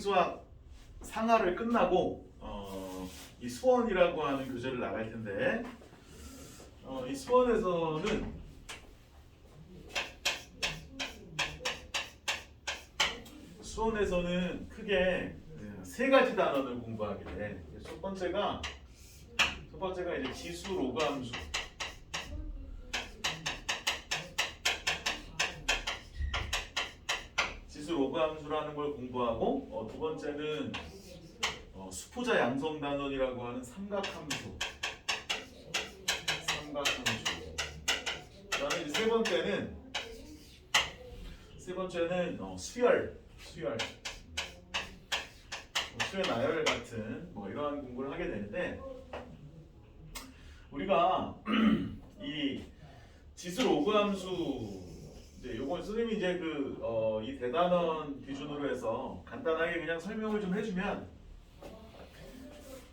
수학 상하를 끝나고 이 수원이라고 하는 교재를 나갈 텐데 이 수원에서는 크게 세 가지 단원을 공부하게 돼. 첫 번째가 이제 지수 로그 함수. 지수 로그 함수라는 걸 공부하고 두 번째는 수포자 양성 단원이라고 하는 삼각함수. 그다음에 이제 세 번째는 수열 나열 같은 이러한 공부를 하게 되는데 우리가 이 지수 로그 함수 이제 요건 선생님이 이제 이 대단원 기준으로 해서 간단하게 그냥 설명을 좀 해주면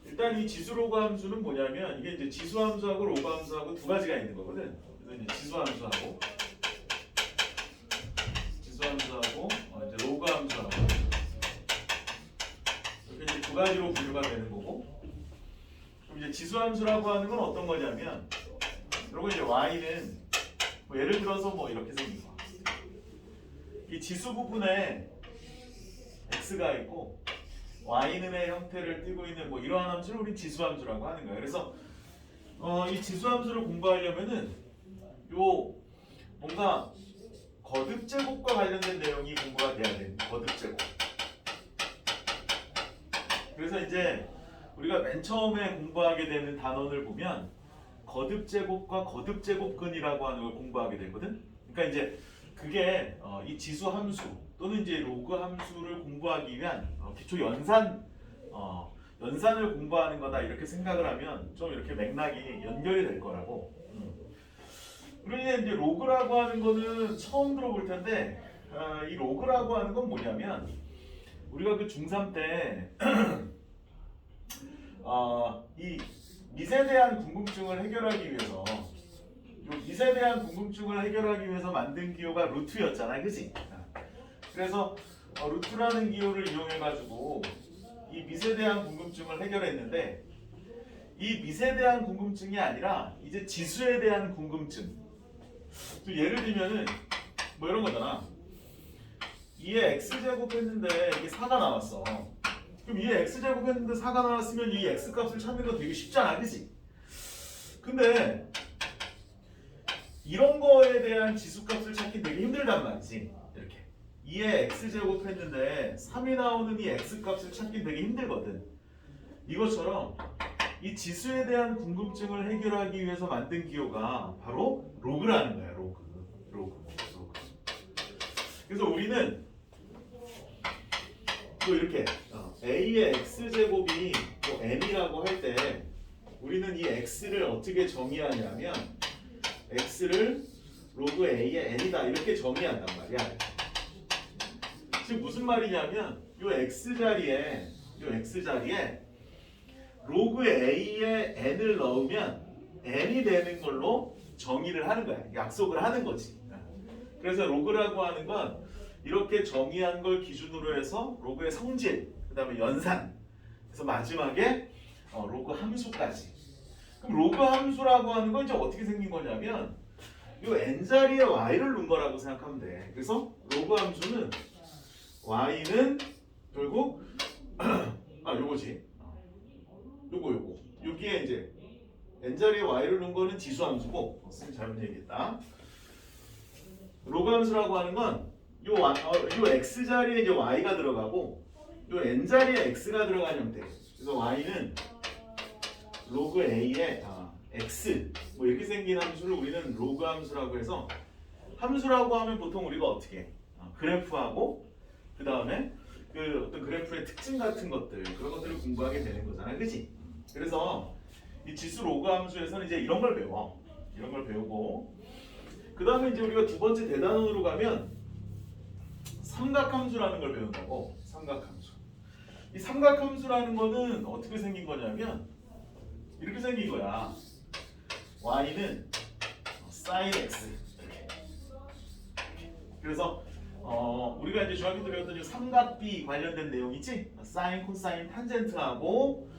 일단 이 지수 로그 함수는 뭐냐면 이게 이제 지수 함수하고 로그 함수하고 두 가지가 있는 거거든. 그래서 이제 지수 함수하고 이제 로그 함수하고 이렇게 이제 두 가지로 분류가 되는 거고. 그럼 이제 지수 함수라고 하는 건 어떤 거냐면 그리고 이제 y는 예를 들어서 이렇게 생긴 거. 이 지수 부분에 x가 있고 y는의 형태를 띠고 있는 이러한 함수를 우리 지수 함수라고 하는 거예요. 그래서 이 지수 함수를 공부하려면은 요 뭔가 거듭 제곱과 관련된 내용이 공부가 돼야 됩니다. 거듭 제곱. 그래서 이제 우리가 맨 처음에 공부하게 되는 단원을 보면 거듭 제곱과 거듭 제곱근이라고 하는 걸 공부하게 되거든. 그러니까 이제 그게 이 지수 함수 또는 이제 로그 함수를 공부하기 위한 기초 연산을 공부하는 거다 이렇게 생각을 하면 좀 이렇게 맥락이 연결이 될 거라고. 그러니 이제 로그라고 하는 거는 처음 들어볼 텐데 이 로그라고 하는 건 뭐냐면 우리가 그 중3 때 이 미세 대한 궁금증을 해결하기 위해서 미세 대한 궁금증을 해결하기 위해서 만든 기호가 루트였잖아, 그지? 그래서 루트라는 기호를 이용해 가지고 이 미세 대한 궁금증을 해결했는데 이 미세 대한 궁금증이 아니라 이제 지수에 대한 궁금증. 예를 들면은 이런 거잖아. 2에 x제곱 했는데 이게 4가 나왔어. 그럼 2에 x제곱 했는데 4가 나왔으면 이 x값을 찾는 거 되게 쉽잖아, 그치? 근데 이런 거에 대한 지수값을 찾기 되게 힘들단 말이지. 이렇게 2에 x제곱 했는데 3이 나오는 이 x값을 찾기 되게 힘들거든. 이것처럼 이 지수에 대한 궁금증을 해결하기 위해서 만든 기호가 바로 로그라는 거야. 로그. 그래서 우리는 또 이렇게 a의 x제곱이 n이라고 할 때 우리는 이 x를 어떻게 정의하냐면 x를 로그 a의 n이다 이렇게 정의한단 말이야. 지금 무슨 말이냐면 요 x자리에 로그 a의 n을 넣으면 n이 되는 걸로 정의를 하는 거야. 약속을 하는 거지. 그래서 로그라고 하는 건 이렇게 정의한 걸 기준으로 해서 로그의 성질, 그 다음에 연산, 그래서 마지막에 로그 함수까지. 그럼 로그 함수라고 하는 건 이제 어떻게 생긴 거냐면 이 n자리에 y를 넣은 거라고 생각하면 돼. 그래서 로그 함수는 y는 결국 요거지. 요거. 여기에 이제 n자리에 y를 넣은 거는 지수 함수고 선생님 잘못 얘기했다. 로그 함수라고 하는 건 요 x자리에 이제 y가 들어가고 요 n자리에 x가 들어간 형태. 그래서 y는 로그 a의 x 이렇게 생긴 함수를 우리는 로그 함수라고 해서 함수라고 하면 보통 우리가 어떻게 해? 그래프하고 그 다음에 그 어떤 그래프의 특징 같은 것들 그런 것들을 공부하게 되는 거잖아, 그렇지? 그래서 이 지수 로그 함수에서는 이제 이런 걸 배우고 그 다음에 이제 우리가 두 번째 대단원으로 가면 삼각함수라는 걸 배운다고. 삼각함수. 이 삼각함수라는 거는 어떻게 생긴 거냐면 이렇게 생긴 거야. y는 sin x 이렇게. 그래서 우리가 이제 중학교 때 배웠던 이 삼각비 관련된 내용이지? 사인, 코사인, 탄젠트하고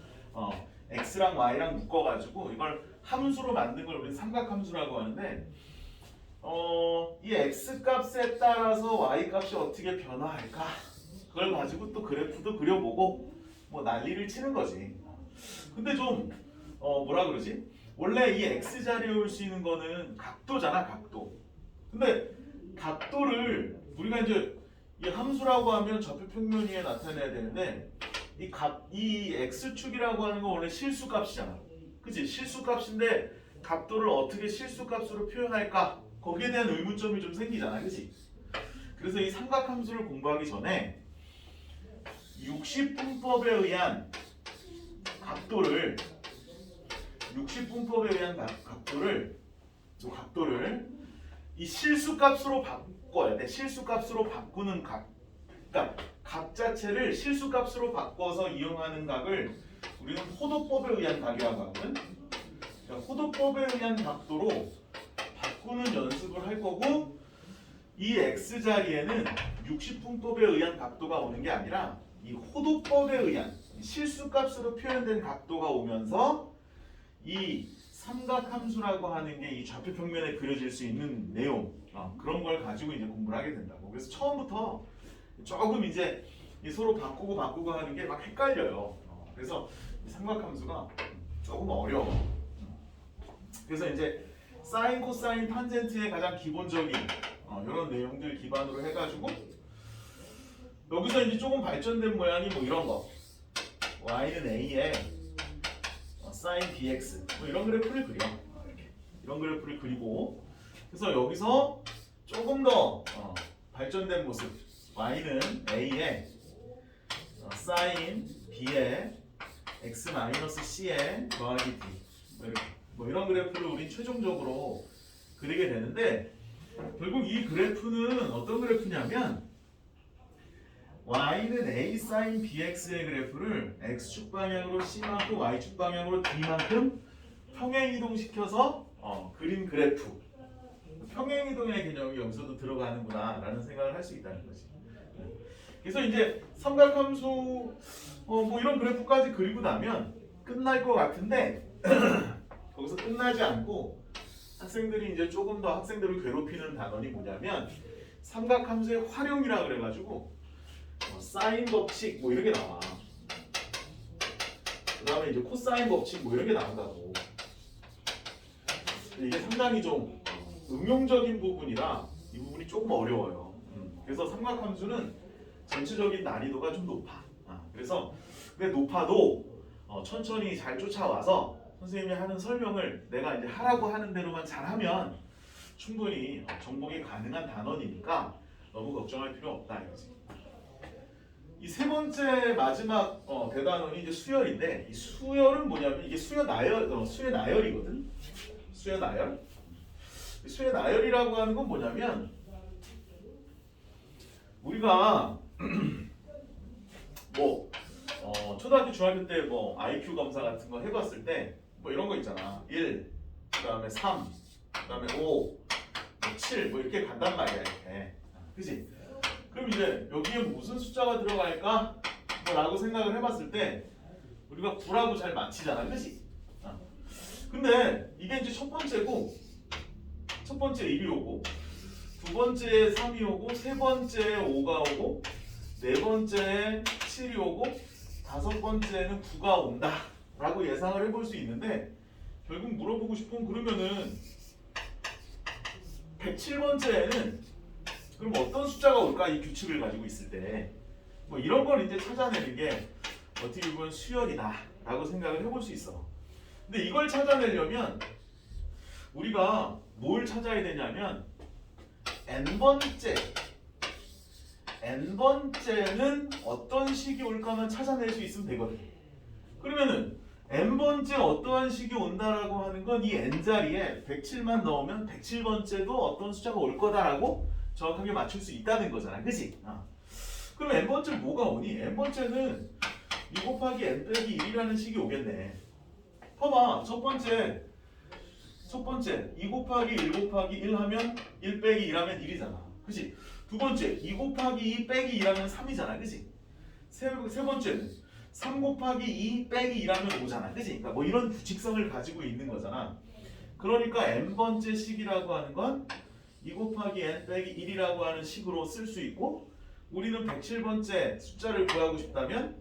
x랑 y랑 묶어가지고 이걸 함수로 만든 걸 우리는 삼각함수라고 하는데 이 x 값에 따라서 y 값이 어떻게 변화할까? 그걸 가지고 또 그래프도 그려보고 뭐 난리를 치는 거지. 근데 좀 뭐라 그러지? 원래 이 x 자리에 올 수 있는 거는 각도잖아, 각도. 근데 각도를 우리가 이제 이 함수라고 하면 좌표평면 위에 나타내야 되는데 이 x축이라고 하는 건 원래 실수값이잖아. 그치? 실수값인데 각도를 어떻게 실수값으로 표현할까? 거기에 대한 의문점이 좀 생기잖아. 그치? 그래서 이 삼각함수를 공부하기 전에 60분법에 의한 각도를 60분법에 의한 각도를 이 실수값으로 바꿔야 돼. 실수값으로 바꾸는 각. 그러니까 각 자체를 실수값으로 바꿔서 이용하는 각을 우리는 호도법에 의한 각이라고 하거든. 그러니까 호도법에 의한 각도로 바꾸는 연습을 할 거고 이 x 자리에는 60분법에 의한 각도가 오는 게 아니라 이 호도법에 의한 실수값으로 표현된 각도가 오면서 이 삼각함수라고 하는 게 이 좌표평면에 그려질 수 있는 내용 그런 걸 가지고 이제 공부를 하게 된다고. 그래서 처음부터 조금 이제 서로 바꾸고 하는 게 막 헷갈려요. 그래서 이 삼각함수가 조금 어려워. 그래서 이제 사인, 코사인, 탄젠트의 가장 기본적인 이런 내용들 기반으로 해가지고 여기서 이제 조금 발전된 모양이 뭐 이런 거. y는 a에 sin bx 뭐 이런 그래프를 그려. 이렇게 이런 그래프를 그리고 그래서 여기서 조금 더 발전된 모습 y는 a에 sin b에 x-c에 더하기 d 뭐 이런 그래프를 우리 최종적으로 그리게 되는데 결국 이 그래프는 어떤 그래프냐면 y는 a sin bx의 그래프를 x축 방향으로 c만큼 y축 방향으로 d만큼 평행이동시켜서 그린 그래프. 평행이동의 개념이 여기서도 들어가는구나 라는 생각을 할 수 있다는 거지. 그래서 이제 삼각함수 뭐 이런 그래프까지 그리고 나면 끝날 것 같은데 거기서 끝나지 않고 학생들이 이제 조금 더 학생들을 괴롭히는 단원이 뭐냐면 삼각함수의 활용이라 그래가지고 사인 법칙 뭐 이런 게 나와. 그 다음에 이제 코사인 법칙 뭐 이런 게 나온다고. 이게 상당히 좀 응용적인 부분이라 이 부분이 조금 어려워요. 그래서 삼각함수는 전체적인 난이도가 좀 높아. 그래서 근데 높아도 천천히 잘 쫓아와서 선생님이 하는 설명을 내가 이제 하라고 하는 대로만 잘하면 충분히 정복이 가능한 단원이니까 너무 걱정할 필요 없다 이거지. 이 세 번째 마지막 대단원이 이제 수열인데 이 수열은 뭐냐면 이게 수열 나열이거든. 수열 나열. 수열 나열이라고 하는 건 뭐냐면 우리가 뭐 초등학교 중학교 때 뭐 IQ 검사 같은 거 해봤을 때 뭐 이런 거 있잖아. 1, 그다음에 3, 그다음에 5, 7 뭐 이렇게 간단 말이야 이렇게. 그지? 그럼 이제 여기에 무슨 숫자가 들어갈까? 라고 생각을 해봤을 때 우리가 9라고 잘 맞히잖아. 그지? 근데 이게 이제 첫 번째고 첫 번째 1이 오고 두 번째에 3이 오고 세 번째에 5가 오고 네 번째에 7이 오고 다섯 번째에는 9가 온다 라고 예상을 해볼 수 있는데 결국 물어보고 싶은 그러면은 107번째에는 그럼 어떤 숫자가 올까? 이 규칙을 가지고 있을 때 뭐 이런 걸 이제 찾아내는 게 어떻게 보면 수열이다 라고 생각을 해볼 수 있어. 근데 이걸 찾아내려면 우리가 뭘 찾아야 되냐면 n번째는 어떤 식이 올까만 찾아낼 수 있으면 되거든. 그러면은 n번째 어떠한 식이 온다라고 하는 건 이 n자리에 107만 넣으면 107번째도 어떤 숫자가 올 거다라고 정확하게 맞출 수 있다는 거잖아. 그치? 그럼 n번째 뭐가 오니? n번째는 2 곱하기 n 빼기 1이라는 식이 오겠네. 봐봐. 첫 번째 2 곱하기 1 곱하기 1 하면 1 빼기 1 하면 1이잖아. 그치? 두 번째 2 곱하기 2 빼기 2라면 3이잖아, 그지? 세 번째는 3 곱하기 2 빼기 2라면 5잖아, 그지? 그러니까 뭐 이런 규칙성을 가지고 있는 거잖아. 그러니까 n번째 식이라고 하는 건 2 곱하기 n 빼기 1이라고 하는 식으로 쓸 수 있고, 우리는 107번째 숫자를 구하고 싶다면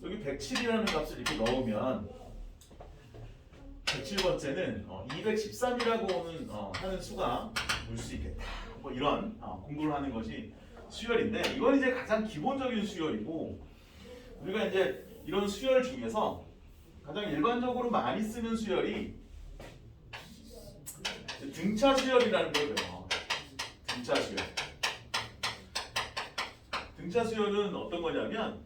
여기 107이라는 값을 이렇게 넣으면 107번째는 213이라고 하는 수가 올 수 있겠다. 뭐 이런 공부를 하는 것이 수열인데, 이건 이제 가장 기본적인 수열이고, 우리가 이제 이런 수열 중에서 가장 일반적으로 많이 쓰는 수열이 등차 수열이라는 걸 배워. 등차 수열. 등차 수열은 어떤 거냐면,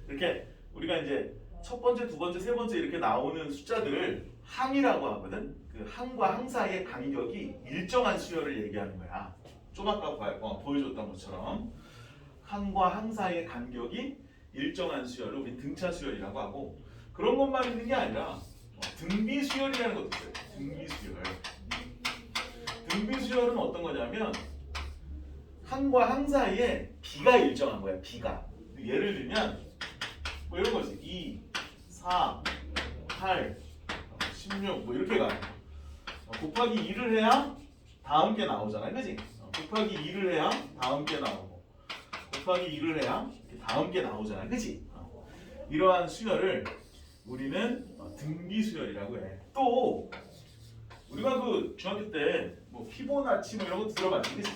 이렇게 우리가 이제 첫 번째, 두 번째, 세 번째 이렇게 나오는 숫자들을 항이라고 하거든. 그 항과 항 사이의 간격이 일정한 수열을 얘기하는 거야. 좀 아까 보여줬던 것처럼 항과 항 사이의 간격이 일정한 수열을 우리 등차 수열이라고 하고, 그런 것만 있는 게 아니라 등비 수열이라는 것도 있어요. 등비 수열. 등비 수열은 어떤 거냐면 항과 항 사이에 비가 일정한 거야. 비가. 예를 들면 뭐 이런 거지. 2, 4, 8, 16 뭐 이렇게 가. 곱하기 2를 해야 다음 게 나오잖아, 그지? 곱하기 2를 해야 다음 게 나오고, 곱하기 2를 해야 다음 게 나오잖아, 그지? 이러한 수열을 우리는 등비 수열이라고 해. 또 우리가 그 중학교 때 뭐 피보나치 뭐 이런 거 들어봤지, 그지?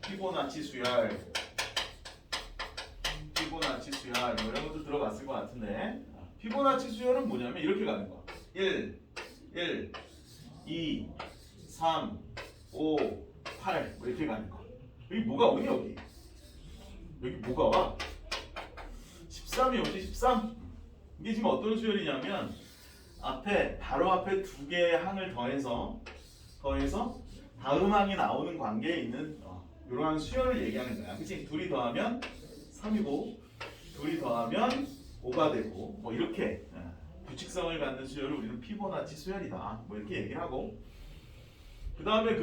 피보나치 수열, 피보나치 수열 뭐 이런 것도 들어봤을 것 같은데, 피보나치 수열은 뭐냐면 이렇게 가는 거야. 1, 1, 2, 3, 5, 8 뭐 이렇게 가는 거. 여기 뭐가 오니 여기? 여기 뭐가 와? 13이 오지, 13. 이게 지금 어떤 수열이냐면 바로 앞에 두 개의 항을 더해서 다음 항이 나오는 관계에 있는 이러한 수열을 얘기하는 거야. 그치? 둘이 더하면 3이고 둘이 더하면 5가 되고 뭐 이렇게 규칙성을 갖는 수열을 우리는 피보나치 수열이다. 뭐 이렇게 얘기를 하고, 그 다음에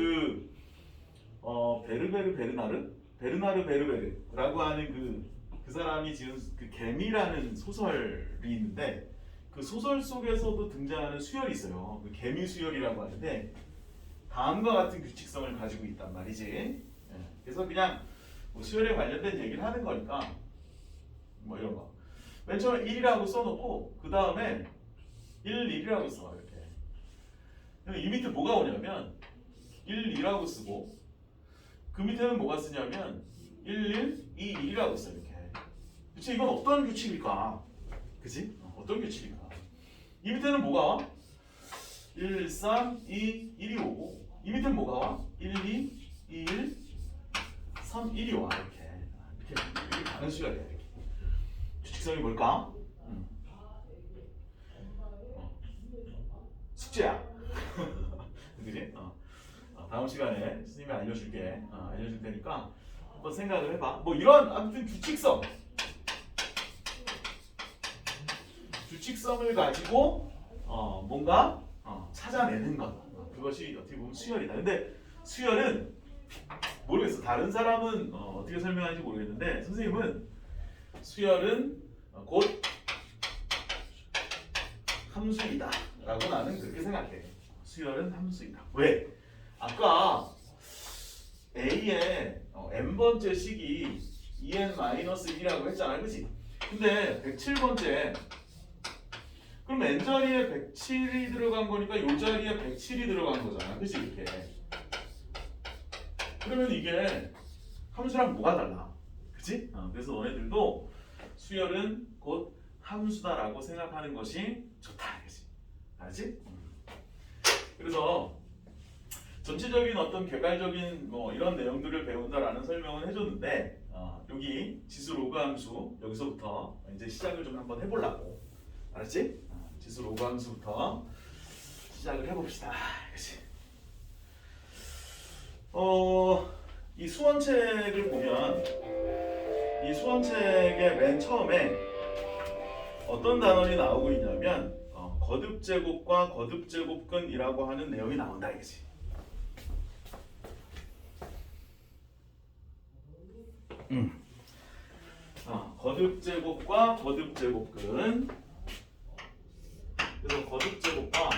베르나르 베르베르라고 하는 그 사람이 지은 그 개미라는 소설이 있는데, 그 소설 속에서도 등장하는 수열이 있어요. 그 개미 수열이라고 하는데 다음과 같은 규칙성을 가지고 있단 말이지. 그래서 그냥 뭐 수열에 관련된 얘기를 하는 거니까 뭐 이런 거. 맨 처음에 1이라고 써놓고 그 다음에 1, 1이라고 써 이렇게. 이 밑에 뭐가 오냐면 1, 2라고 쓰고, 그 밑에는 뭐가 쓰냐면 1, 1, 2, 1이라고 써 이렇게. 그치? 이건 어떤 규칙일까? 그치? 어떤 규칙일까? 이 밑에는 뭐가 와? 1, 3, 2, 1이 오고, 이 밑에는 뭐가 와? 1, 2, 2, 1, 3, 1이 와 이렇게 가는 수열이야 이렇게. 규칙성이 뭘까? 숙제야. 그지? 다음 시간에 선생님이 알려줄 테니까 한번 생각을 해봐. 뭐 이런 아무튼 규칙성을 가지고 뭔가 찾아내는 것, 그것이 어떻게 보면 수열이다. 근데 수열은 모르겠어. 다른 사람은 어떻게 설명하는지 모르겠는데, 선생님은 수열은 곧 함수이다 라고 나는 그렇게 생각해. 수열은 함수이다. 왜? 아까 A의 n번째 식이 2n-1이라고 했잖아, 그치? 근데 107번째, 그럼 n 자리에 107이 들어간 거니까 요 자리에 107이 들어간 거잖아, 그치? 이렇게. 그러면 이게 함수랑 뭐가 달라? 그치? 그래서 너네들도 수열은 곧 함수다라고 생각하는 것이 좋다, 그치? 알지? 그래서 전체적인 어떤 개괄적인 뭐 이런 내용들을 배운다라는 설명을 해줬는데, 여기 지수 로그 함수 여기서부터 이제 시작을 좀 한번 해보려고. 알았지? 지수 로그 함수부터 시작을 해봅시다. 그치? 이 수원책을 보면 이 수원책의 맨 처음에 어떤 단원이 나오고 있냐면 거듭제곱과 거듭제곱근이라고 하는 내용이 나온다 이거지. 거듭제곱과 거듭제곱근. 그래서 거듭제곱과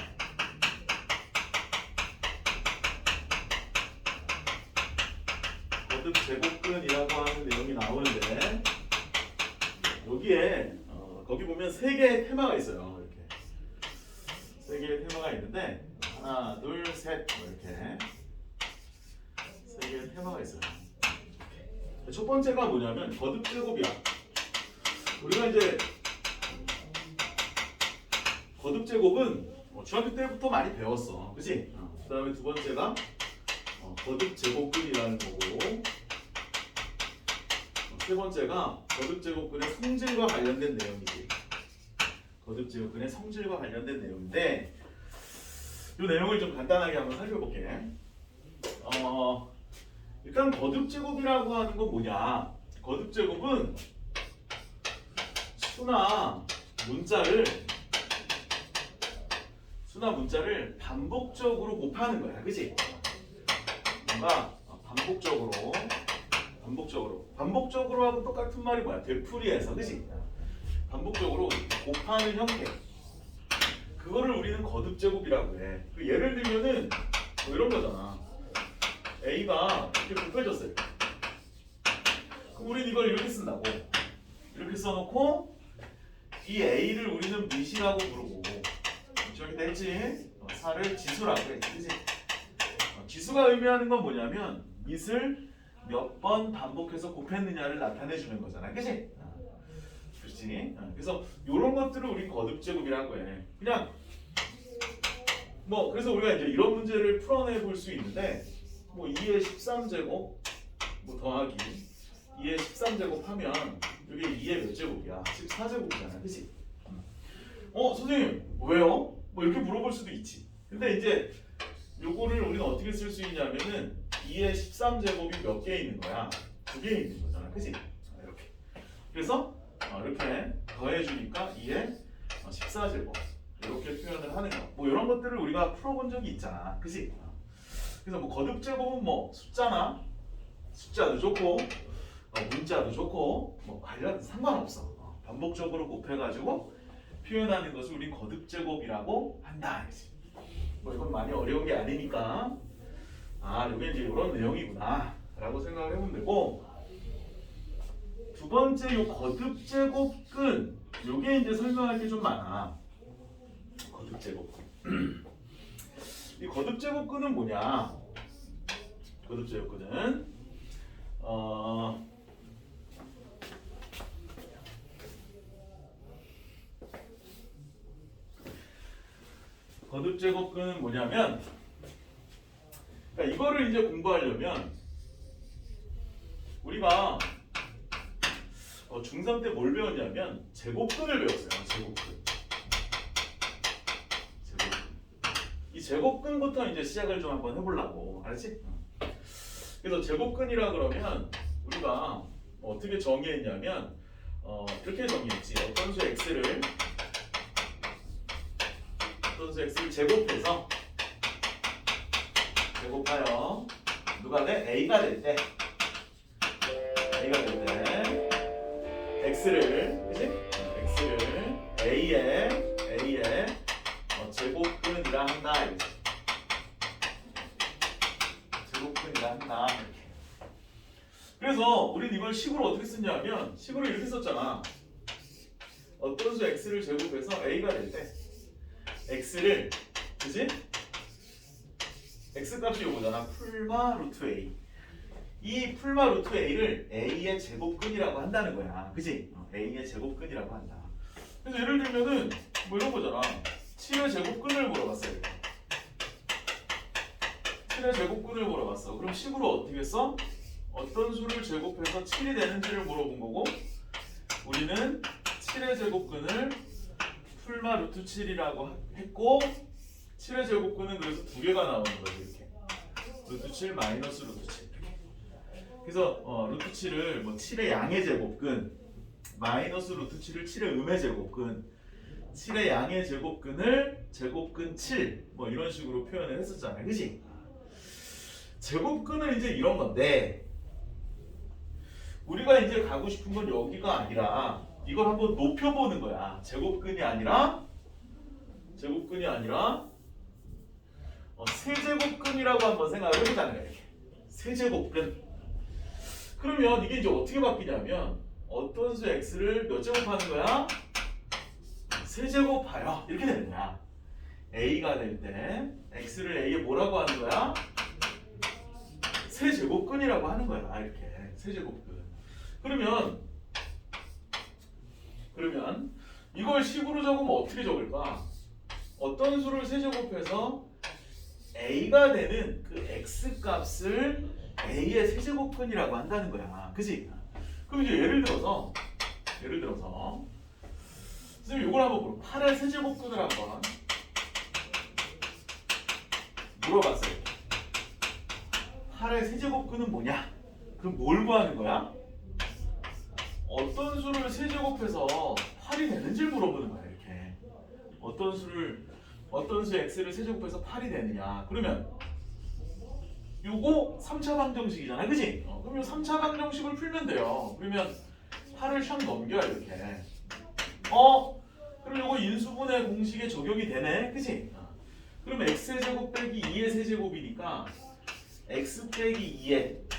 거듭제곱근이라고 하는 내용이 나오는데 여기에 거기 보면 세 개의 테마가 있어요. 이렇게 세 개의 테마가 있는데 하나, 둘, 셋 이렇게 세 개의 테마가 있어요. 첫 번째가 뭐냐면 거듭제곱이야. 우리가 이제 거듭제곱은 중학교 때부터 많이 배웠어, 그치? 그 다음에 두 번째가 거듭제곱근이라는 거고, 세 번째가 거듭제곱근의 성질과 관련된 내용이지. 거듭제곱근의 성질과 관련된 내용인데 이 내용을 좀 간단하게 한번 살펴볼게. 일단 거듭제곱이라고 하는 건 뭐냐? 거듭제곱은 수나 문자를 반복적으로 곱하는 거야, 그치? 뭔가 반복적으로 하고 똑같은 말이 뭐야? 되풀이해서, 그치? 반복적으로 곱하는 형태. 그거를 우리는 거듭제곱이라고 해. 예를 들면은 뭐 이런 거잖아. A가 이렇게 곱해졌어요. 그럼 우린 이걸 이렇게 쓴다고. 이렇게 써놓고 이 A를 우리는 밑이라고 부르고, 저기다 했지? 4를 지수라고 해. 그치? 지수가 의미하는 건 뭐냐면 밑을 몇 번 반복해서 곱했느냐를 나타내주는 거잖아, 그치? 그렇지? 그래서 이런 것들을 우리 거듭제곱이라고 해. 그냥 그래서 우리가 이제 이런 문제를 풀어내 볼 수 있는데 2의 13제곱 더하기 2의 13제곱 하면 이게 2의 몇 제곱이야? 14제곱이잖아, 그치? 선생님 왜요? 이렇게 물어볼 수도 있지. 근데 이제 요거를 우리는 어떻게 쓸 수 있냐면은 2의 13제곱이 몇 개 있는 거야? 2개 있는 거잖아, 그치? 이렇게. 그래서 이렇게 더해주니까 2의 14제곱 이렇게 표현을 하는 거. 이런 것들을 우리가 풀어본 적이 있잖아, 그치? 그래서 거듭제곱은 숫자도 좋고 문자도 좋고 관련 상관없어. 반복적으로 곱해가지고 표현하는 것을 우리 거듭제곱이라고 한다. 이건 많이 어려운 게 아니니까 이게 이제 이런 내용이구나 라고 생각을 해보면 되고, 두 번째 요 거듭제곱근, 요게 이제 설명할 게 좀 많아. 거듭제곱근. 이 거듭제곱근은 뭐냐? 거듭제곱근은 거듭제곱근은 뭐냐면, 그러니까 이거를 이제 공부하려면 우리가 중3 때 뭘 배웠냐면 제곱근을 배웠어요. 제곱근. 이 제곱근부터 이제 시작을 좀 한번 해보려고, 알았지? 그래서 제곱근이라 그러면 우리가 어떻게 정의했냐면 이렇게 정의했지. 어떤 수 x를 제곱하여 누가 돼? A가 될 때 x를, 그치? x를 A의 제곱근이라 한다. 제곱근이라 한다. 이렇게. 그래서 우린 이걸 식으로 어떻게 쓰냐면 식으로 이렇게 썼잖아. 어떤 수 x를 제곱해서 A가 될 때 x를, 그치? x 값이 요거잖아. 풀마 루트 a. 이 풀마 루트 a를 a의 제곱근이라고 한다는 거야, 그치? a의 제곱근이라고 한다. 그래서 예를 들면은 이런 거잖아. 7의 제곱근을 물어봤어요. 7의 제곱근을 물어봤어. 그럼 식으로 어떻게 써? 어떤 수를 제곱해서 7이 되는지를 물어본 거고, 우리는 7의 제곱근을 풀마 루트 7이라고 했고, 7의 제곱근은 그래서 두 개가 나오는 거지, 이렇게. 루트 7 마이너스 루트 7. 그래서 루트 7을 7의 양의 제곱근, 마이너스 루트 7을 7의 음의 제곱근, 7의 양의 제곱근을 제곱근 7, 이런 식으로 표현을 했었잖아요, 그치? 제곱근은 이제 이런 건데, 우리가 이제 가고 싶은 건 여기가 아니라 이걸 한번 높여보는 거야. 제곱근이 아니라 세제곱근이라고 한번 생각을 해보자는 거야. 이렇게. 세제곱근. 그러면 이게 이제 어떻게 바뀌냐면 어떤 수 x를 몇 제곱하는 거야? 세제곱하여 이렇게 되는 거야. a가 될 때 x를 a에 뭐라고 하는 거야? 세제곱근이라고 하는 거야. 이렇게 세제곱근. 그러면 이걸 식으로 적으면 어떻게 적을까? 어떤 수를 세제곱해서 a가 되는 그 x 값을 a의 세제곱근이라고 한다는 거야. 그지? 그럼 이제 예를 들어서 선생님 이걸 한번 물어. 8의 세제곱근을 한번 물어봤어요. 8의 세제곱근은 뭐냐? 그럼 뭘 구하는 거야? 어떤 수를 세제곱해서 8이 되는지를 물어보는 거야. 이렇게 어떤 수 x를 세제곱해서 8이 되느냐? 그러면 요거 3차 방정식이잖아, 그지? 그럼 요 3차 방정식을 풀면 돼요. 그러면 8을 샥 넘겨야 이렇게. 그럼 요거 인수분해 공식에 적용이 되네, 그지? 그럼 x의 제곱 빼기 2의 세제곱이니까 x 빼기 2의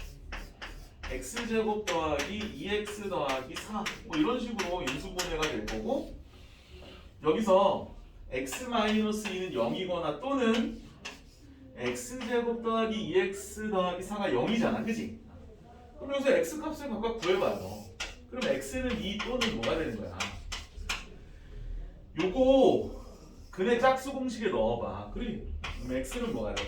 x제곱 더하기 2x 더하기 4 뭐 이런 식으로 인수분해가 될 거고, 여기서 x-2는 0이거나 또는 x제곱 더하기 2x 더하기 4가 0이잖아, 그지? 그럼 여기서 x 값을 각각 구해봐요. 그럼 x는 2 또는 뭐가 되는 거야? 요거 근의 짝수 공식에 넣어봐. 그럼 x는 뭐가 돼?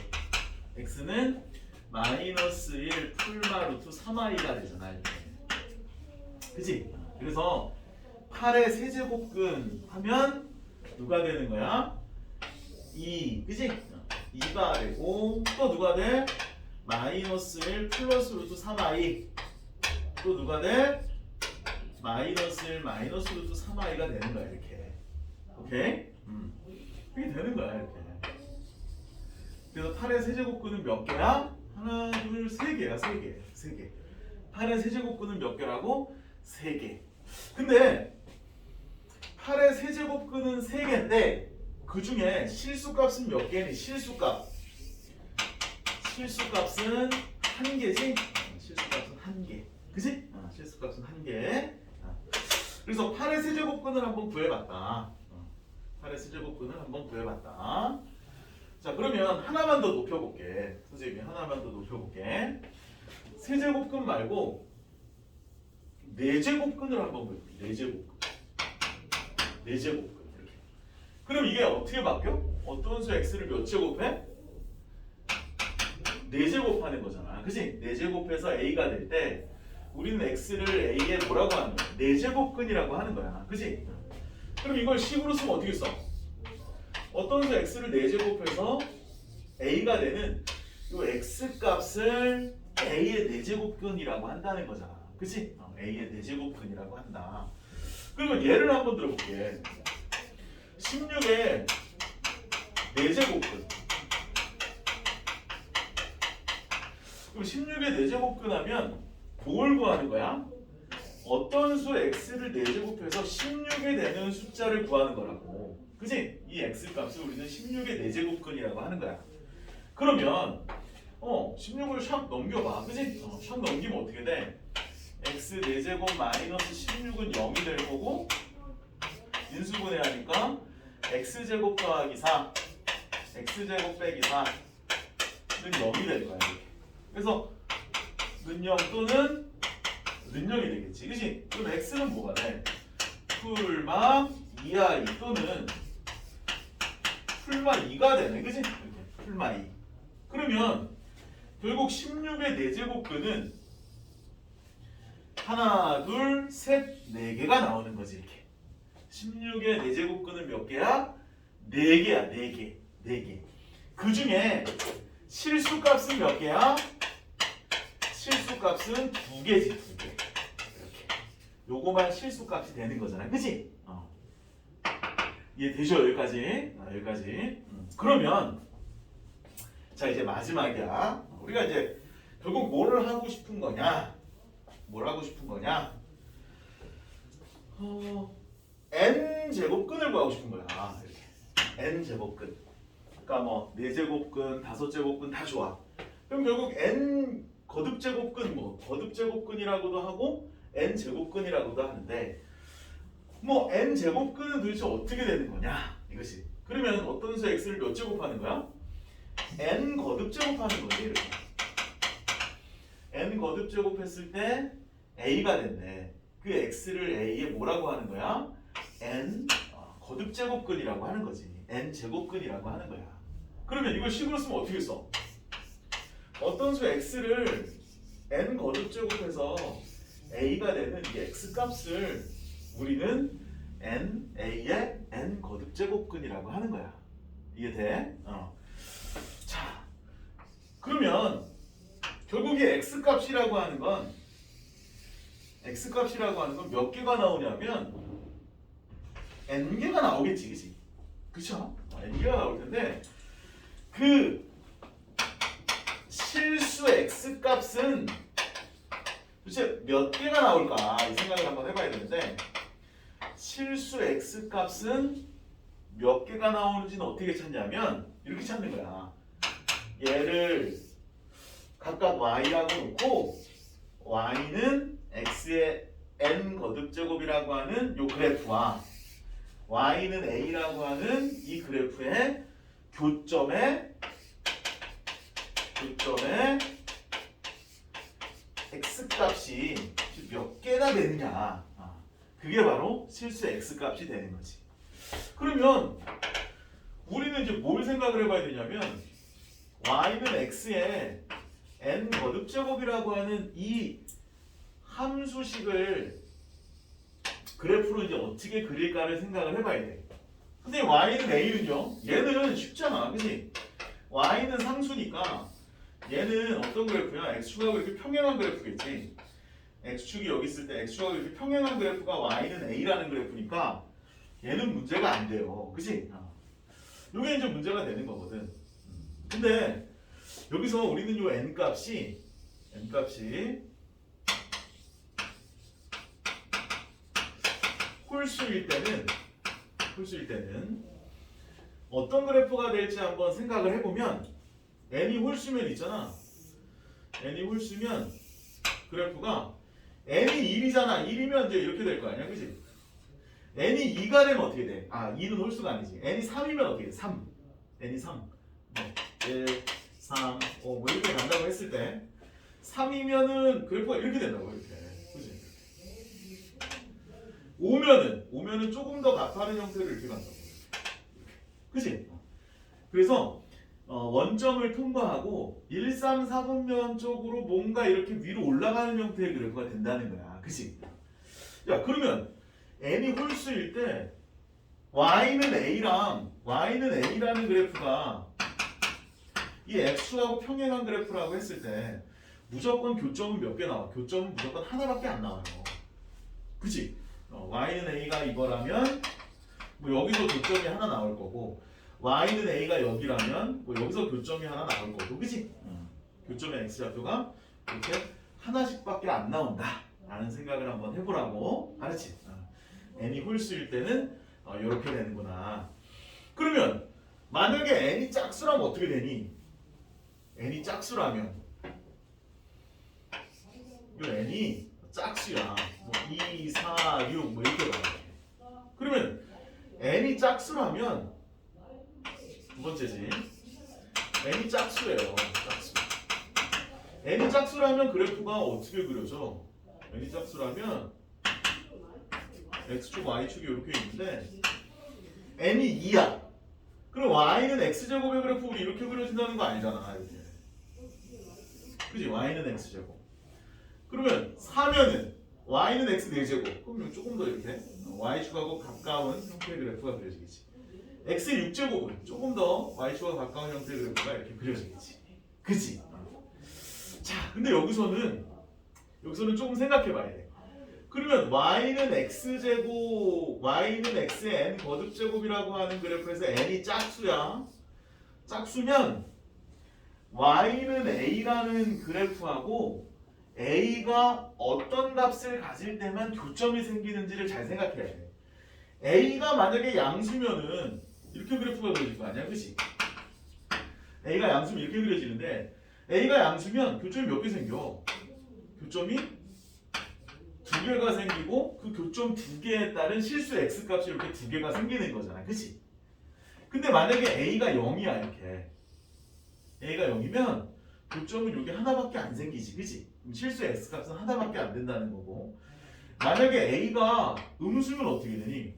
x는 마이너스 1 풀마 루트 3i가 되잖아, 이렇게. 그치? 그래서 8의 세제곱근 하면 누가 되는 거야? 2, 그치? 2가 되고 또 누가 돼? 마이너스 1 플러스 루트 3i 또 누가 돼? 마이너스 1 마이너스 루트 3i가 되는 거야, 이렇게. 오케이? 그게 되는 거야, 이렇게. 그래서 8의 세제곱근은 몇 개야? 하나, 둘, 세 개야, 세 개. 8의 세제곱근은 몇 개라고? 3개. 근데 8의 세제곱근은 3개인데 그 중에 실수값은 몇 개니? 실수값은 1개지? 실수값은 1개. 그지? 실수값은 1개. 그래서 8의 세제곱근을 한번 구해봤다. 8의 세제곱근을 한번 구해봤다. 자, 그러면 하나만 더 높여볼게. 선생님이 하나만 더 높여볼게. 세제곱근 말고 네제곱근을 한번 볼게요. 네제곱근. 이렇게. 그럼 이게 어떻게 바뀌어? 어떤 수 x를 몇 제곱해? 4제곱하는 거잖아. 그치? 4제곱해서 a가 될 때 우리는 x를 a에 뭐라고 하는 거야? 4제곱근이라고 하는 거야. 그치? 그럼 이걸 식으로 쓰면 어떻게 써? 어떤 수 x를 4제곱해서 a가 되는 이 x 값을 a의 4제곱근이라고 한다는 거잖아. 그치? a의 4제곱근이라고 한다. 그러면 예를 한번 들어볼게. 16의 4제곱근. 그럼 16의 4제곱근 하면 뭘 구하는 거야? 어떤 수 x를 4제곱해서 16에 되는 숫자를 구하는 거라고. 그치? 이 x 값을 우리는 16의 4제곱근이라고 하는 거야. 그러면 16을 샥 넘겨봐. 그치? 샥 넘기면 어떻게 돼? x 4제곱 마이너스 16은 0이 될 거고, 인수분해하니까 x제곱 더하기 4 x제곱 빼기 4는 0이 될 거야. 이렇게. 그래서 는 0 또는 는 0이 되겠지. 그치? 그럼 x는 뭐가 돼? 풀마 2i 또는 풀마 2가 되네. 그치? 이렇게 풀마 2. 그러면 결국 16의 4제곱근은 하나, 둘, 셋, 4개가 나오는 거지. 이렇게. 16의 4제곱근은 몇 개야? 4개야. 4개. 그 중에 실수값은 몇 개야? 실수값은 2개지. 2개. 이렇게. 요거만 실수값이 되는 거잖아. 그치? 이해되죠? 여기까지. 여기까지. 그러면 자, 이제 마지막이야. 우리가 이제 결국 뭐를 하고 싶은 거냐? 뭘 하고 싶은 거냐? n 제곱근을 구하고 싶은 거야. 이렇게 n 제곱근. 그러니까 뭐 4제곱근, 5제곱근 다 좋아. 그럼 결국 n 거듭제곱근, 뭐 거듭제곱근이라고도 하고 n 제곱근이라고도 하는데, 뭐 n 제곱근은 도대체 어떻게 되는 거냐 이것이. 그러면 어떤 수 x를 몇 제곱하는 거야? n 거듭제곱하는 거지. 이렇게 n 거듭제곱했을 때 a가 됐네. 그 x를 a에 뭐라고 하는 거야? n 거듭제곱근이라고 하는 거지. n 제곱근이라고 하는 거야. 그러면 이걸 식으로 쓰면 어떻게 써? 어떤 수 x를 n 거듭제곱해서 a가 되는 이 x 값을 우리는 a의 n 거듭제곱근이라고 하는 거야. 이해돼? 자, 그러면 결국 이 x 값이라고 하는 건 몇 개가 나오냐면 n 개가 나오겠지, 그치? 그쵸? n 개가 나올 텐데 그 실수 x 값은 도대체 몇 개가 나올까 이 생각을 한번 해봐야 되는데, 실수 x 값은 몇 개가 나오는지는 어떻게 찾냐면 이렇게 찾는 거야. 얘를 각각 y라고 놓고 y는 x의 n 거듭제곱이라고 하는 요 그래프와 y는 a라고 하는 이 그래프의 교점에 x 값이 몇 개나 되느냐, 그게 바로 실수 x 값이 되는 거지. 그러면 우리는 이제 뭘 생각을 해봐야 되냐면 y는 x의 n 거듭제곱이라고 하는 이 함수식을 그래프로 이제 어떻게 그릴까를 생각을 해봐야 돼. 근데 y는 a는요? 얘는 쉽잖아, 그치? y는 상수니까 얘는 어떤 그래프야? x축하고 이렇게 평행한 그래프겠지. x축이 여기 있을 때 x축하고 이렇게 평행한 그래프가 y는 a라는 그래프니까 얘는 문제가 안 돼요, 그치? 이게 이제 문제가 되는 거거든. 근데 여기서 우리는 요 n 값이 홀수일 때는 어떤 그래프가 될지 한번 생각을 해보면, n이 홀수면 있잖아. n이 홀수면 그래프가 n이 1이잖아. 1이면 이제 이렇게 될 거 아니야, 그치? n이 2가 되면 어떻게 돼? 2는 홀수가 아니지. n이 3이면 어떻게 돼? 3. n이 3. 1, 3, 5 뭐 이렇게 간다고 했을 때 3이면은 그래프가 이렇게 된다고, 이렇게. 그치? 5면은 조금 더 가파른 형태로 이렇게 간다고. 그치? 그래서 원점을 통과하고 1, 3, 4분면 쪽으로 뭔가 이렇게 위로 올라가는 형태의 그래프가 된다는 거야. 그치? 야, 그러면 n이 홀수일 때 y는 a라는 그래프가 이 x하고 평행한 그래프라고 했을 때 무조건 교점은 몇 개 나와? 교점은 무조건 하나밖에 안 나와요. 그치? y는 a가 이거라면 뭐 여기서 교점이 하나 나올 거고, y는 a가 여기라면 뭐 여기서 교점이 하나 나올 거고, 그치? 교점의 x좌표가 이렇게 하나씩밖에 안 나온다 라는 생각을 한번 해보라고. 알았지? n이 홀수일 때는 이렇게 되는구나. 그러면 만약에 n이 짝수라면 어떻게 되니? n이 짝수라면 이 n이 짝수야. 뭐 2, 4, 6 뭐 이렇게 나와. 그러면 n이 짝수라면 두 번째지. n이 짝수예요. 짝수. n이 짝수라면 그래프가 어떻게 그려져? n이 짝수라면 x축, y축이 이렇게 있는데 n이 2야. 그럼 y는 x제곱의 그래프 우리 이렇게 그려진다는 거 아니잖아, 이렇게. 그지? y는 x제곱. 그러면 4면은 y는 x 4제곱. 그럼 조금 더 이렇게 y축하고 가까운 형태의 그래프가 그려지겠지. x 6제곱은 조금 더 y축과 가까운 형태의 그래프가 이렇게 그려지겠지. 그치? 자, 근데 여기서는 조금 생각해봐야 돼. 그러면 y는 x제곱, y는 x의 n 거듭제곱이라고 하는 그래프에서 n이 짝수야. 짝수면 y는 a라는 그래프하고 A가 어떤 값을 가질 때만 교점이 생기는지를 잘 생각해야 돼. A가 만약에 양수면은 이렇게 그래프가 그려질 거 아니야, 그치? A가 양수면 이렇게 그려지는데 A가 양수면 교점이 몇 개 생겨? 교점이 두 개가 생기고 그 교점 두 개에 따른 실수 X값이 이렇게 두 개가 생기는 거잖아, 그치? 근데 만약에 A가 0이야 이렇게 A가 0이면 교점은 여기 하나밖에 안 생기지, 그치? 그럼 실수 X값은 하나밖에 안 된다는 거고 만약에 A가 음수면 어떻게 되니?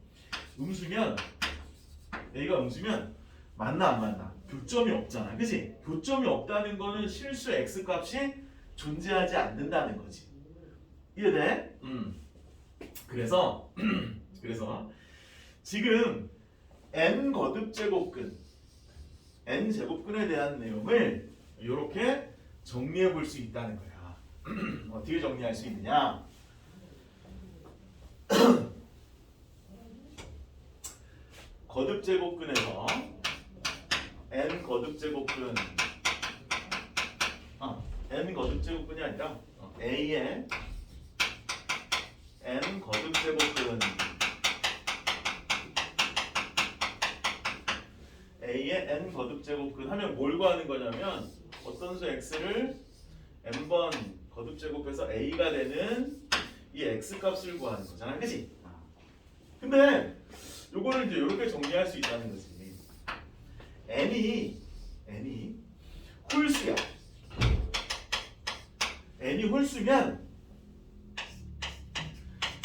A가 음수면 맞나 안 맞나? 교점이 없잖아, 그치? 교점이 없다는 거는 실수 X값이 존재하지 않는다는 거지. 이해돼? 그래서 지금 n 거듭 제곱근 n 제곱근에 대한 내용을 이렇게 정리해 볼 수 있다는 거야. 어떻게 정리할 수 있느냐? 거듭 제곱근에서 n 거듭 제곱근 n 거듭 제곱근이 아니라 a의 n 거듭 제곱근 A의 n 거듭 제곱근 하면 뭘 구하는 거냐면 어떤 수 x를 n번 거듭 제곱해서 a가 되는 이 x 값을 구하는 거잖아, 그치? 근데 요거를 이제 이렇게 정리할 수 있다는 거지. n이 홀수야. n이 홀수면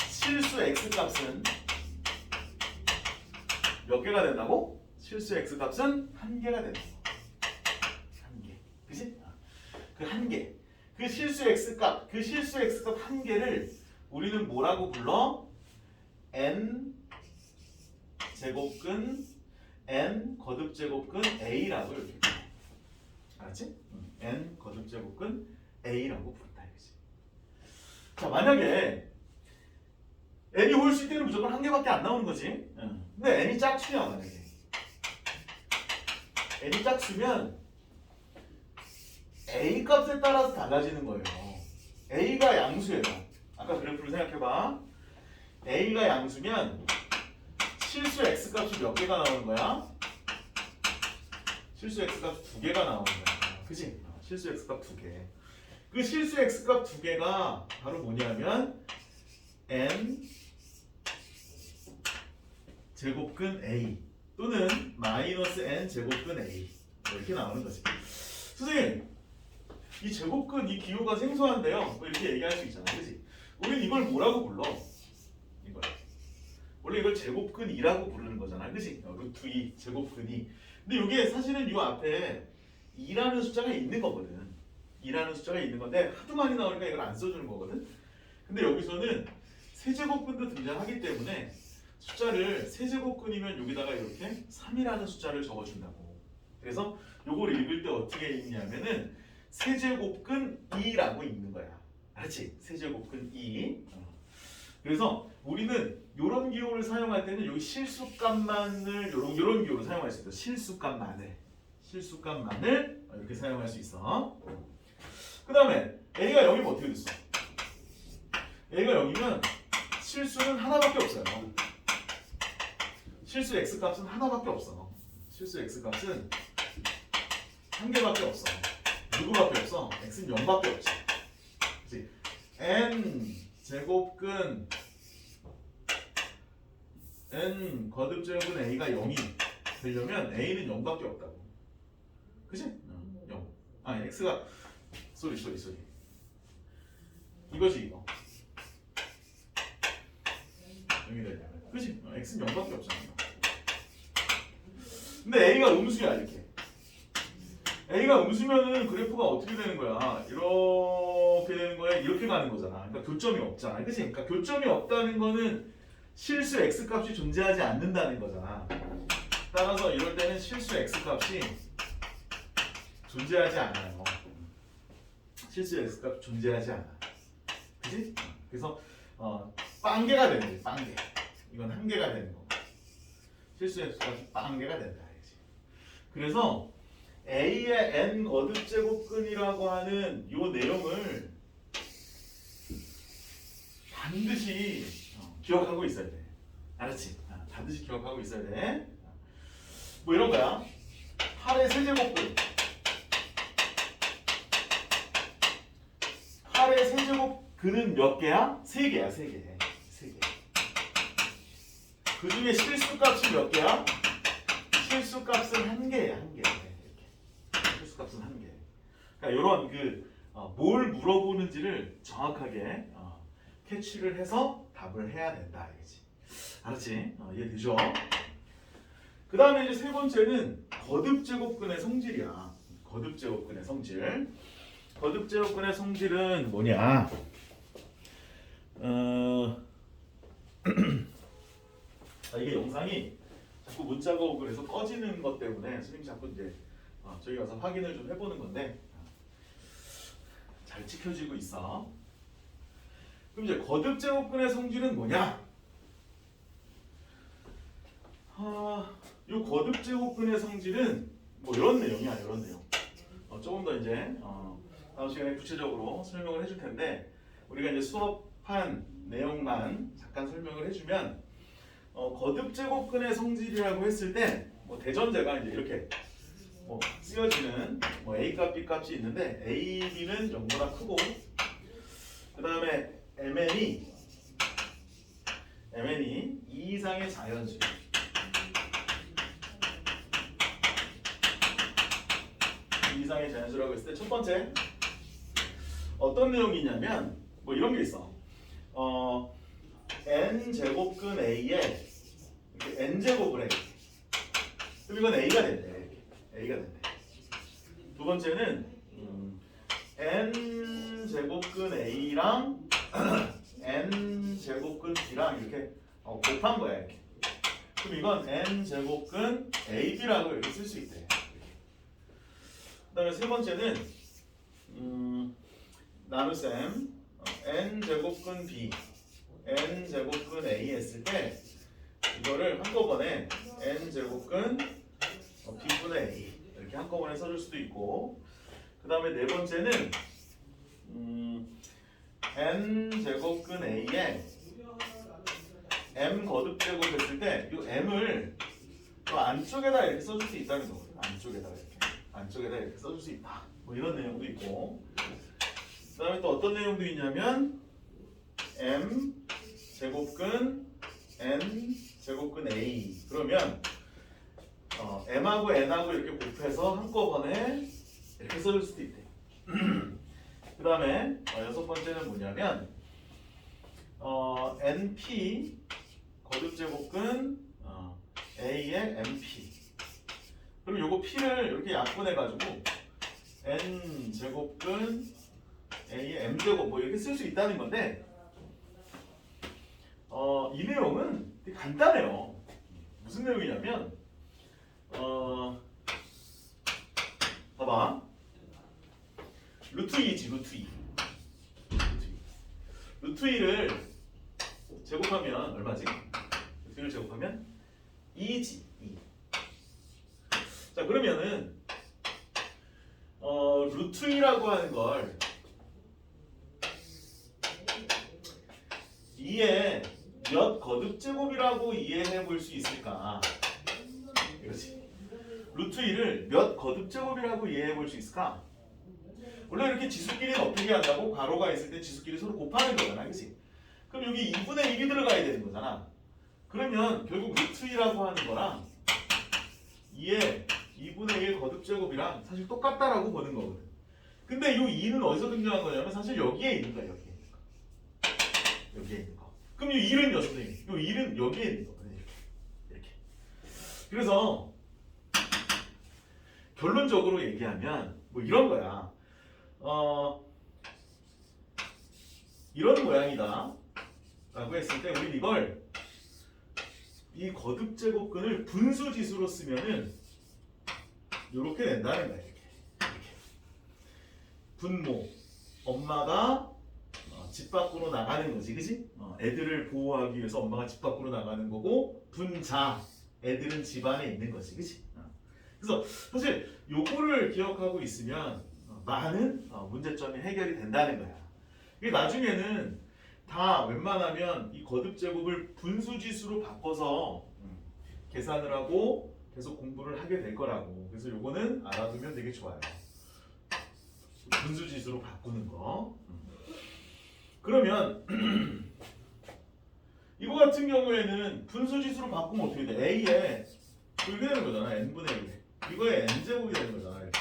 실수 x 값은 몇 개가 된다고? 실수 x 값은 한 개가 된다고. 한 개. 그치? 그 한 개. 그 실수 x 값 한 개를 우리는 뭐라고 불러? n 제곱근 n 거듭 제곱근 a라고 이렇게 불러. 알았지? n 거듭 제곱근 a라고 부른다 이거지. 자, 만약에 n이 홀수일 때는 무조건 한 개밖에 안 나오는 거지. 근데 n이 짝수야 만약에. n이 짝수면 a 값에 따라서 달라지는 거예요. a가 양수예요. 아까 그래프를 생각해봐. a가 양수면 실수 x 값이 몇 개가 나오는 거야? 실수 x 값 두 개가 나오는 거야. 그치? 실수 x 값 두 개. 그 실수 x 값 두 개가 바로 뭐냐면 n 제곱근 a 또는 마이너스 n 제곱근 a 이렇게 나오는 거지. 선생님, 이 제곱근 이 기호가 생소한데요. 뭐 이렇게 얘기할 수 있잖아, 그렇지? 우린 이걸 뭐라고 불러? 이걸 원래 이걸 제곱근 2라고 부르는 거잖아, 그렇지? 루트 2 제곱근 2. 근데 이게 사실은 이 앞에 2라는 숫자가 있는 거거든. 2라는 숫자가 있는 건데 하도 많이 나오니까 이걸 안 써주는 거거든. 근데 여기서는 세제곱근도 등장하기 때문에 숫자를 세제곱근이면 여기다가 이렇게 3이라는 숫자를 적어준다고. 그래서 요걸 읽을 때 어떻게 읽냐면은 세제곱근 2라고 읽는 거야. 알았지? 세제곱근 2. 그래서 우리는 이런 기호를 사용할 때는 여기 실수값만을 요런 기호를 사용할 수 있어. 실수값만을 이렇게 사용할 수 있어. 그 다음에 a가 0이면 어떻게 됐어? a가 0이면 실수는 하나밖에 없어요. 실수 x 값은 하나밖에 없어. 실수 x 값은 한 개밖에 없어. 누구밖에 없어? x는 0밖에 없어. 그치? n 제곱근 n 거듭 제곱근 a가 0이 되려면 a는 0밖에 없다고. 그치? 0. 아니 x가 쏘리 이거지 이거. 0이 되려면. 그치? x는 0밖에 없잖아. 근데 a가 음수야 이렇게. a가 음수면은 그래프가 어떻게 되는 거야? 이렇게 되는 거야. 이렇게 가는 거잖아. 그러니까 교점이 없잖아. 그치? 그러니까 교점이 없다는 거는 실수 x 값이 존재하지 않는다는 거잖아. 따라서 이럴 때는 실수 x 값이 존재하지 않아요. 실수 x 값 존재하지 않아. 그치? 그래서 빵개가 되는 거지. 빵개. 이건 한 개가 되는 거. 실수 x 값이 빵개가 된다. 그래서 A의 n 거듭 제곱근이라고 하는 이 내용을 반드시 기억하고 있어야 돼. 알았지? 반드시 기억하고 있어야 돼. 뭐 이런 거야. 8의 세제곱근. 8의 세제곱근은 몇 개야? 3개야, 3개. 3개. 그 중에 실수값이 몇 개야? 실수값은 1개야, 1개. 이렇게. 실수값은 1개. 그러니까 이런 뭘 물어보는지를 정확하게 캐치를 해서 답을 해야 된다, 알겠지? 알았지? 이해되죠? 그 다음에 이제 세 번째는 거듭제곱근의 성질이야. 거듭제곱근의 성질. 거듭제곱근의 성질은 뭐냐? 이게 영상이 자꾸 문자가 오고 그래서 꺼지는 것 때문에 선생님이 자꾸 이제 저기 가서 확인을 좀 해보는 건데 잘 지켜지고 있어. 그럼 이제 거듭제곱근의 성질은 뭐냐? 이 거듭제곱근의 성질은 뭐 이런 내용이야, 이런 내용. 조금 더 이제 다음 시간에 구체적으로 설명을 해줄 텐데 우리가 이제 수업한 내용만 잠깐 설명을 해주면 거듭제곱근의 성질이라고 했을 때 뭐 대전제가 이제 이렇게 쓰여지는 A 값, B 값이 있는데 A, B는 0보다 크고 그 다음에 MN이 2 이상의 자연수. 이상의 자연수라고 했을 때 첫 번째 어떤 내용이 있냐면 뭐 이런 게 있어. n 제곱근 a에 이렇게 n 제곱을 해. 그럼 이건 a가 된대. a가 된대. 두 번째는 n 제곱근 a랑 n 제곱근 b랑 이렇게 곱한 거야, 이렇게. 그럼 이건 n 제곱근 ab라고 이렇게 쓸 수 있대. 그다음에 세 번째는 나눗셈 n 제곱근 b, n 제곱근 a 했을 때 이거를 한꺼번에 n 제곱근 b분의 a 이렇게 한꺼번에 써줄 수도 있고, 그 다음에 네 번째는 n 제곱근 a에 m 거듭제곱 했을 때 이 m을 또 안쪽에다 이렇게 써줄 수 있다는 거거든. 안쪽에다 이렇게 써줄 수 있다. 뭐 이런 내용도 있고, 그 다음에 또 어떤 내용도 있냐면 m 제곱근 n 제곱근 a 그러면 m하고 n하고 이렇게 곱해서 한꺼번에 이렇게 써줄 수도 있대. 그 다음에 여섯 번째는 뭐냐면 np 거듭제곱근 a의 np. 그럼 요거 p를 이렇게 약분해가지고 n 제곱근 a의 m 제곱 뭐 이렇게 쓸 수 있다는 건데 이 내용은 되게 간단해요. 무슨 내용이냐면 봐봐. 루트 2지, 루트 2. 루트 2를 제곱하면 얼마지? 루트 2를 제곱하면 2지, 2. 자, 그러면은 루트 2라고 하는 걸 2의 몇 거듭제곱이라고 이해해 볼 수 있을까? 이거지. 루트 2를 몇 거듭제곱이라고 이해해 볼 수 있을까? 원래 이렇게 지수끼리는 어떻게 한다고? 괄호가 있을 때 지수끼리 서로 곱하는 거잖아, 그치? 그럼 여기 2분의 1이 들어가야 되는 거잖아. 그러면 결국 루트 2라고 하는 거랑 2의 2분의 1 거듭제곱이랑 사실 똑같다라고 보는 거거든. 근데 이 2는 어디서 등장한 거냐면 사실 여기에 있는 거야, 여기에 있는 거. 여기에 있는 거. 그럼 이 1은요, 선생님? 이 1은 여기에 있는 거거든, 이렇게. 그래서 결론적으로 얘기하면 뭐 이런 거야. 이런 모양이다 라고 했을 때 우리 이걸 이 거듭제곱근을 분수지수로 쓰면은 이렇게 된다는 거야. 이렇게. 분모 엄마가 집 밖으로 나가는 거지, 그지? 애들을 보호하기 위해서 엄마가 집 밖으로 나가는 거고, 분자 애들은 집 안에 있는 거지, 그지? 그래서 사실 요거를 기억하고 있으면 많은 문제점이 해결이 된다는 거야. 이게 나중에는 다 웬만하면 이 거듭 제곱을 분수지수로 바꿔서 계산을 하고 계속 공부를 하게 될 거라고. 그래서 요거는 알아두면 되게 좋아요. 분수지수로 바꾸는 거. 그러면 이거 같은 경우에는 분수지수로 바꾸면 어떻게 돼? A에 이렇게 되는 거잖아. n분의 1. 이거에 n제곱이 되는 거잖아. 이렇게.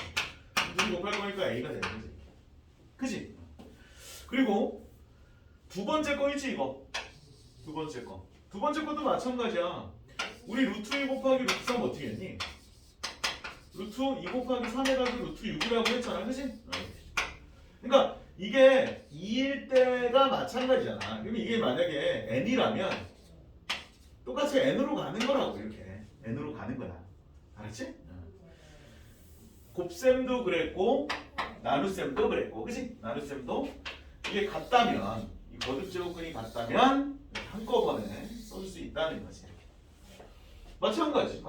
분수 곱할 거니까 A가 되는 거지. 그지? 그리고 두 번째 거 있지 이거. 두 번째 거. 두 번째 것도 마찬가지야. 우리 루트 2 곱하기 루트 3 어떻게 했니? 루트 2 곱하기 3 해가지고 루트 6이라고 했잖아. 그지? 그러니까 이게 2일 때가 마찬가지잖아. 그러면 이게 만약에 n이라면 똑같이 n으로 가는 거라고. 이렇게 n으로 가는 거야. 알았지? 곱셈도 그랬고 나눗셈도 그랬고, 그치? 나눗셈도 이게 같다면, 이 거듭제곱근이 같다면 한꺼번에 써줄 수 있다는 거지. 마찬가지.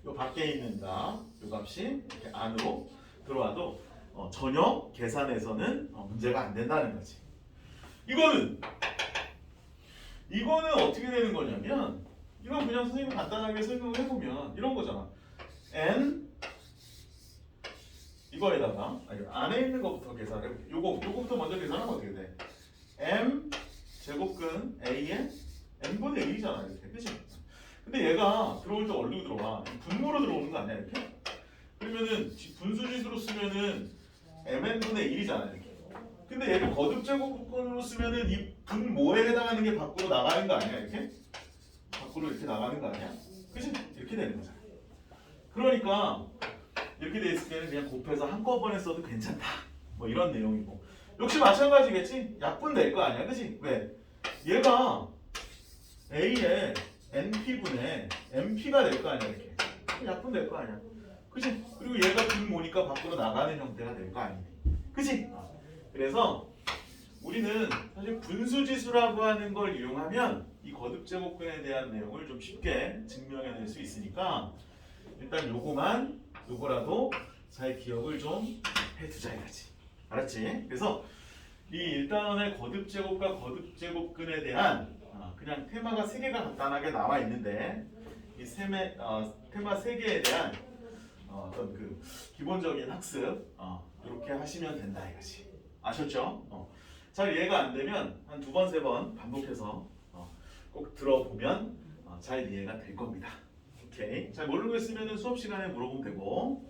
요 밖에 있는 요 값이 이렇게 안으로 들어와도 전혀 계산에서는 문제가 안 된다는 거지. 이거는 어떻게 되는 거냐면, 이건 그냥 선생님이 간단하게 설명을 해보면 이런 거잖아. n 이거에다가 안에 있는 것부터 계산해 볼게. 요거부터 먼저 계산하면 어떻게 돼? m 제곱근 a의 n분의 1이잖아. 이렇게. 그치? 근데 얘가 들어올 때 어디로 들어와? 분모로 들어오는 거 아니야? 이렇게? 그러면은 분수지수로 쓰면은 mn분의 1이잖아. 이렇게. 근데 얘를 거듭제곱근으로 쓰면은 이 분모에 해당하는 게 밖으로 나가는 거 아니야? 이렇게? 밖으로 이렇게 나가는 거 아니야? 그치? 이렇게 되는 거잖아. 그러니까 이렇게 돼 있을 때는 그냥 곱해서 한꺼번에 써도 괜찮다. 뭐 이런 내용이고. 역시 마찬가지겠지? 약분될 거 아니야. 그치? 왜? 얘가 A의 NP분의 MP가 될 거 아니야. 이렇게. 약분될 거 아니야. 그치? 그리고 얘가 분모니까 밖으로 나가는 형태가 될 거 아니니. 그치? 그래서 우리는 사실 분수지수라고 하는 걸 이용하면 이 거듭제곱근에 대한 내용을 좀 쉽게 증명해낼 수 있으니까 일단 요거라도 잘 기억을 좀 해두자 이거지. 알았지? 그래서 이 일단의 거듭제곱과 거듭제곱근에 대한 그냥 테마가 3개가 간단하게 나와 있는데 이 테마 3개에 대한 어떤 그 기본적인 학습 이렇게 하시면 된다 이거지. 아셨죠? 잘 이해가 안 되면 한 2번, 3번 반복해서 꼭 들어보면 잘 이해가 될 겁니다. 오케이. 잘 모르겠으면 수업 시간에 물어보면 되고.